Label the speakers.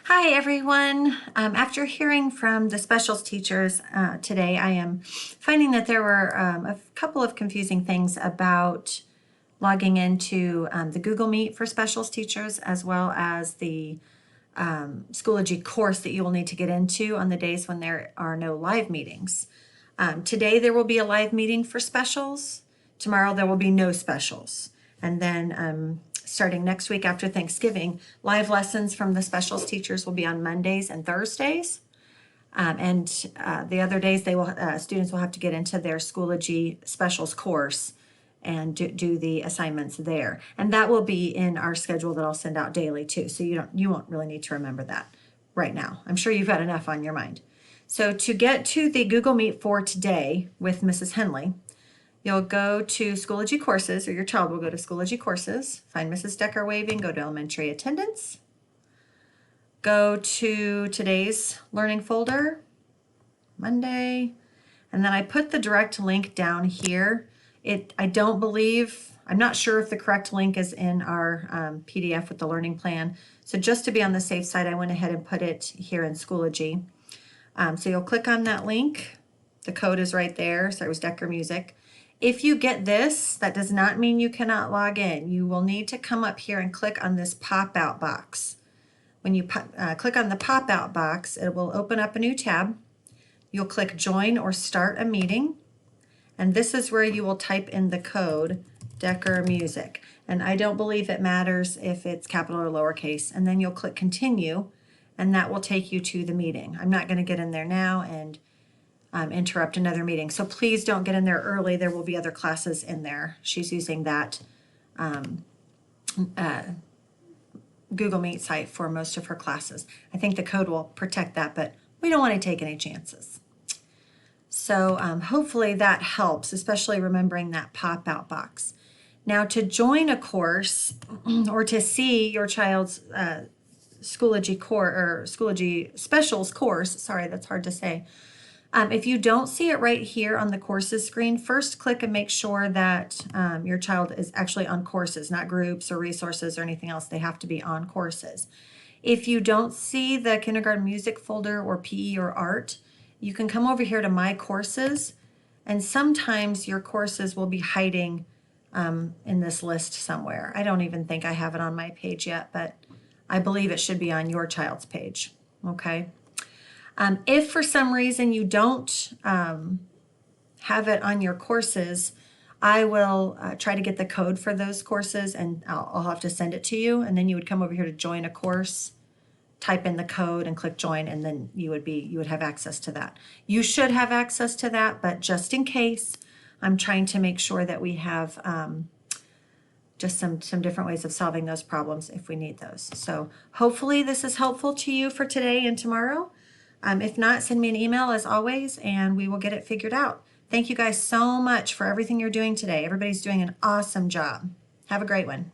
Speaker 1: Hi, everyone. After hearing from the specials teachers today, I am finding that there were a couple of confusing things about logging into the Google Meet for specials teachers, as well as the Schoology course that you will need to get into on the days when there are no live meetings. Today, there will be a live meeting for specials. Tomorrow, there will be no specials. And then starting next week after Thanksgiving, live lessons from the specials teachers will be on Mondays and Thursdays. The other days, students will have to get into their Schoology specials course and do the assignments there. And that will be in our schedule that I'll send out daily too. So you won't really need to remember that right now. I'm sure you've got enough on your mind. So to get to the Google Meet for today with Mrs. Henley, you'll go to Schoology Courses, or your child will go to Schoology Courses, find Mrs. Decker waving, go to Elementary Attendance, go to today's learning folder, Monday, and then I put the direct link down here. I'm not sure if the correct link is in our PDF with the learning plan. So just to be on the safe side, I went ahead and put it here in Schoology. So you'll click on that link. The code is right there. So it was Decker Music. If you get this, that does not mean you cannot log in. You will need to come up here and click on this pop-out box. When you click on the pop-out box, it will open up a new tab. You'll click Join or Start a Meeting. And this is where you will type in the code Decker Music. And I don't believe it matters if it's capital or lowercase. And then you'll click Continue, and that will take you to the meeting. I'm not going to get in there now and interrupt another meeting. So please don't get in there early. There will be other classes in there. She's using that Google Meet site for most of her classes. I think the code will protect that, but we don't want to take any chances. So hopefully that helps, especially remembering that pop-out box. Now to join a course or to see your child's Schoology course or Schoology specials course, sorry, that's hard to say. If you don't see it right here on the courses screen, first click and make sure that your child is actually on courses, not groups or resources or anything else. They have to be on courses. If you don't see the kindergarten music folder or PE or art, you can come over here to My Courses, and sometimes your courses will be hiding in this list somewhere. I don't even think I have it on my page yet, but I believe it should be on your child's page, okay? If for some reason you don't have it on your courses, I will try to get the code for those courses, and I'll have to send it to you, and then you would come over here to join a course, type in the code and click join, and then you would have access to that. You should have access to that, but just in case, I'm trying to make sure that we have just some different ways of solving those problems if we need those. So hopefully this is helpful to you for today and tomorrow. If not, send me an email as always, and we will get it figured out. Thank you guys so much for everything you're doing today. Everybody's doing an awesome job. Have a great one.